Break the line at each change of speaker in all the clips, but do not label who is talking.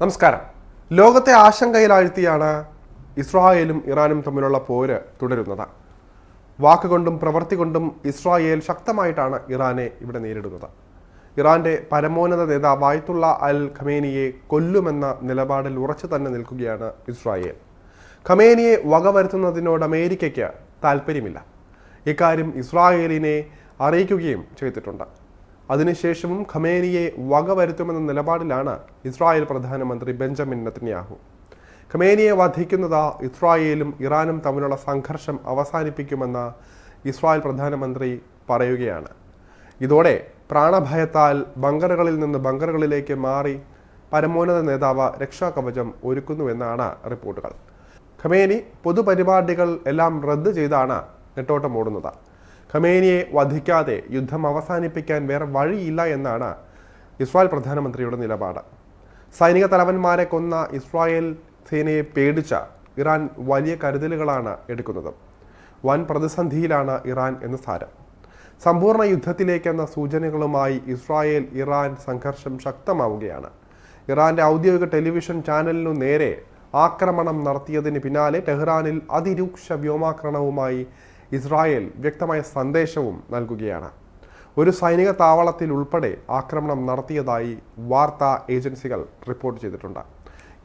നമസ്കാരം. ലോകത്തെ ആശങ്കയിലാഴ്ത്തിയാണ് ഇസ്രായേലും ഇറാനും തമ്മിലുള്ള പോര് തുടരുന്നത്. വാക്കുകൊണ്ടും പ്രവൃത്തി കൊണ്ടും ഇസ്രായേൽ ശക്തമായിട്ടാണ് ഇറാനെ ഇവിടെ നേരിടുന്നത്. ഇറാന്റെ പരമോന്നത നേതാവ് ആയത്തുള്ള അൽ ഖമേനിയെ കൊല്ലുമെന്ന നിലപാടിൽ ഉറച്ചു തന്നെ നിൽക്കുകയാണ് ഇസ്രായേൽ. ഖമേനിയെ വകവരുത്തുന്നതിനോട് അമേരിക്കയ്ക്ക് താല്പര്യമില്ല. ഇക്കാര്യം ഇസ്രായേലിനെ അറിയിക്കുകയും ചെയ്തിട്ടുണ്ട്. അതിനുശേഷവും ഖമേനിയെ വകവരുത്തുമെന്ന നിലപാടിലാണ് ഇസ്രായേൽ പ്രധാനമന്ത്രി ബെഞ്ചമിൻ നെതന്യാഹു. ഖമേനിയെ വധിക്കുന്നത് ഇസ്രായേലും ഇറാനും തമ്മിലുള്ള സംഘർഷം അവസാനിപ്പിക്കുമെന്ന് ഇസ്രായേൽ പ്രധാനമന്ത്രി പറയുകയാണ്. ഇതോടെ പ്രാണഭയത്താൽ ബങ്കറുകളിൽ നിന്ന് ബങ്കറുകളിലേക്ക് മാറി പരമോന്നത നേതാവ് രക്ഷാകവചം ഒരുക്കുന്നുവെന്നാണ് റിപ്പോർട്ടുകൾ. ഖമേനി പൊതുപരിപാടികൾ എല്ലാം റദ്ദ് ചെയ്താണ് നെട്ടോട്ടം ഓടുന്നത്. ഖമേനിയെ വധിക്കാതെ യുദ്ധം അവസാനിപ്പിക്കാൻ വേറെ വഴിയില്ല എന്നാണ് ഇസ്രായേൽ പ്രധാനമന്ത്രിയുടെ നിലപാട്. സൈനിക തലവന്മാരെ കൊന്ന ഇസ്രായേൽ സേനയെ പേടിച്ച ഇറാൻ വലിയ കരുതലുകളാണ് എടുക്കുന്നത്. വൻ പ്രതിസന്ധിയിലാണ് ഇറാൻ എന്ന് സാരം. സമ്പൂർണ്ണ യുദ്ധത്തിലേക്കെന്ന സൂചനകളുമായി ഇസ്രായേൽ ഇറാൻ സംഘർഷം ശക്തമാവുകയാണ്. ഇറാന്റെ ഔദ്യോഗിക ടെലിവിഷൻ ചാനലിനു നേരെ ആക്രമണം നടത്തിയതിന് പിന്നാലെ ടെഹ്റാനിൽ അതിരൂക്ഷ വ്യോമാക്രമണവുമായി ഇസ്രായേൽ വ്യക്തമായ സന്ദേശവും നൽകുകയാണ്. ഒരു സൈനിക താവളത്തിൽ ഉൾപ്പെടെ ആക്രമണം നടത്തിയതായി വാർത്താ ഏജൻസികൾ റിപ്പോർട്ട് ചെയ്തിട്ടുണ്ട്.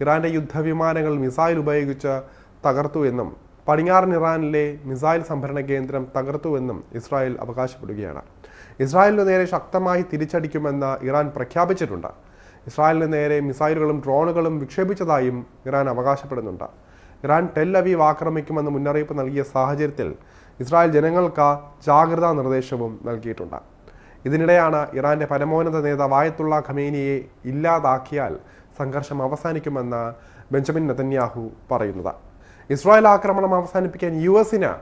ഇറാന്റെ യുദ്ധവിമാനങ്ങൾ മിസൈൽ ഉപയോഗിച്ച് തകർത്തുവെന്നും പടിഞ്ഞാറൻ ഇറാനിലെ മിസൈൽ സംഭരണ കേന്ദ്രം തകർത്തുവെന്നും ഇസ്രായേൽ അവകാശപ്പെടുകയാണ്. ഇസ്രായേലിന് നേരെ ശക്തമായി തിരിച്ചടിക്കുമെന്ന് ഇറാൻ പ്രഖ്യാപിച്ചിട്ടുണ്ട്. ഇസ്രായേലിന് നേരെ മിസൈലുകളും ഡ്രോണുകളും വിക്ഷേപിച്ചതായും ഇറാൻ അവകാശപ്പെടുന്നുണ്ട്. ഇറാൻ ടെൽ അവീവ് ആക്രമിക്കുമെന്ന് മുന്നറിയിപ്പ് നൽകിയ സാഹചര്യത്തിൽ ഇസ്രായേൽ ജനങ്ങൾക്ക് ജാഗ്രതാ നിർദ്ദേശവും നൽകിയിട്ടുണ്ട്. ഇതിനിടെയാണ് ഇറാന്റെ പരമോന്നത നേതാവ് ആയത്തുള്ള ഖമേനിയെ ഇല്ലാതാക്കിയാൽ സംഘർഷം അവസാനിക്കുമെന്ന് ബെഞ്ചമിൻ നെതന്യാഹു പറയുന്നത്. ഇസ്രായേൽ ആക്രമണം അവസാനിപ്പിക്കാൻ US-ന്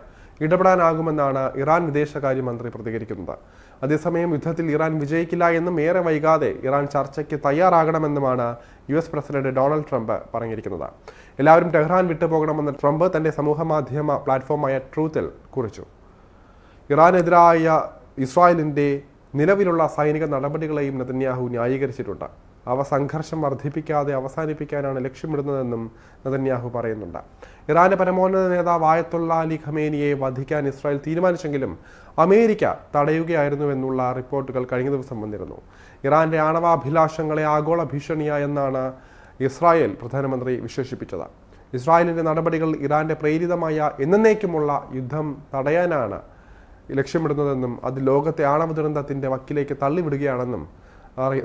ഇടപെടാനാകുമെന്നാണ് ഇറാൻ വിദേശകാര്യമന്ത്രി പ്രതികരിക്കുന്നത്. അതേസമയം യുദ്ധത്തിൽ ഇറാൻ വിജയിക്കില്ല എന്നും ഏറെ വൈകാതെ ഇറാൻ ചർച്ചയ്ക്ക് തയ്യാറാകണമെന്നുമാണ് US പ്രസിഡന്റ് ഡൊണാൾഡ് ട്രംപ് പറഞ്ഞിരിക്കുന്നത്. എല്ലാവരും ടെഹ്റാൻ വിട്ടുപോകണമെന്ന് ട്രംപ് തന്റെ സമൂഹ മാധ്യമ പ്ലാറ്റ്ഫോമായ ട്രൂത്തിൽ കുറിച്ചു. ഇറാനെതിരായ ഇസ്രായേലിന്റെ നിലവിലുള്ള സൈനിക നടപടികളെയും നെതന്യാഹു ന്യായീകരിച്ചിട്ടുണ്ട്. അവ സംഘർഷം വർദ്ധിപ്പിക്കാതെ അവസാനിപ്പിക്കാനാണ് ലക്ഷ്യമിടുന്നതെന്നും നെതന്യാഹു പറയുന്നുണ്ട്. ഇറാന്റെ പരമോന്നത നേതാവ് ആയത്തുള്ള അലി ഖമേനിയെ വധിക്കാൻ ഇസ്രായേൽ തീരുമാനിച്ചെങ്കിലും അമേരിക്ക തടയുകയായിരുന്നുവെന്നുള്ള റിപ്പോർട്ടുകൾ കഴിഞ്ഞ ദിവസം വന്നിരുന്നു. ഇറാന്റെ ആണവാഭിലാഷങ്ങളെ ആഗോള ഭീഷണിയായെന്നാണ് ഇസ്രായേൽ പ്രധാനമന്ത്രി വിശേഷിപ്പിച്ചത്. ഇസ്രായേലിന്റെ നടപടികൾ ഇറാന്റെ പ്രേരിതമായ എന്നേക്കുമുള്ള യുദ്ധം തടയാനാണ് ലക്ഷ്യമിടുന്നതെന്നും അത് ലോകത്തെ ആണവ ദുരന്തത്തിന്റെ വക്കിലേക്ക് തള്ളിവിടുകയാണെന്നും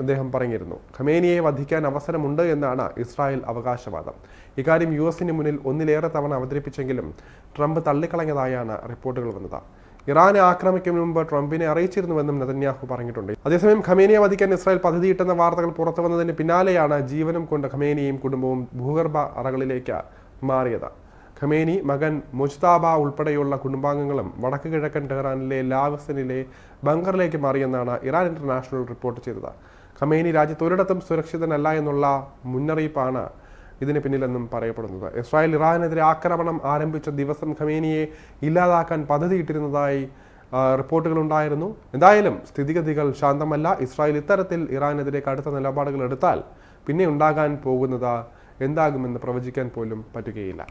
അദ്ദേഹം പറഞ്ഞിരുന്നു. ഖമേനിയെ വധിക്കാൻ അവസരമുണ്ട് എന്നാണ് ഇസ്രായേൽ അവകാശവാദം. ഇക്കാര്യം US-ന് മുന്നിൽ ഒന്നിലേറെ തവണ അവതരിപ്പിച്ചെങ്കിലും ട്രംപ് തള്ളിക്കളഞ്ഞതായാണ് റിപ്പോർട്ടുകൾ വന്നത്. ഇറാനെ ആക്രമിക്കുന്നതിന് മുമ്പ് ട്രംപിനെ അറിയിച്ചിരുന്നുവെന്നും നെതന്യാഹു പറഞ്ഞിട്ടുണ്ട്. അതേസമയം ഖമേനിയെ വധിക്കാൻ ഇസ്രായേൽ പദ്ധതിയിട്ടെന്ന വാർത്തകൾ പുറത്തു വന്നതിന് പിന്നാലെയാണ് ജീവനും കൊണ്ട് ഖമേനിയും കുടുംബവും ഭൂഗർഭ അറകളിലേക്ക് മാറിയത്. ഖമേനി, മകൻ മുജ്താബ ഉൾപ്പെടെയുള്ള കുടുംബാംഗങ്ങളും വടക്ക് കിഴക്കൻ ടെഹ്റാനിലെ ലാവസനിലെ ബങ്കറിലേക്ക് മാറിയെന്നാണ് ഇറാൻ ഇന്റർനാഷണൽ റിപ്പോർട്ട് ചെയ്തത്. ഖമേനി രാജ്യത്ത് ഒരിടത്തും സുരക്ഷിതനല്ല എന്നുള്ള മുന്നറിയിപ്പാണ് ഇതിന് പിന്നിലെന്നും പറയപ്പെടുന്നത്. ഇസ്രായേൽ ഇറാനെതിരെ ആക്രമണം ആരംഭിച്ച ദിവസം ഖമേനിയെ ഇല്ലാതാക്കാൻ പദ്ധതിയിട്ടിരുന്നതായി റിപ്പോർട്ടുകളുണ്ടായിരുന്നു. എന്തായാലും സ്ഥിതിഗതികൾ ശാന്തമല്ല. ഇസ്രായേൽ ഇത്തരത്തിൽ ഇറാനെതിരെ കടുത്ത നിലപാടുകൾ എടുത്താൽ പിന്നെ ഉണ്ടാകാൻ പോകുന്നത് എന്താകുമെന്ന് പ്രവചിക്കാൻ പോലും പറ്റുകയില്ല.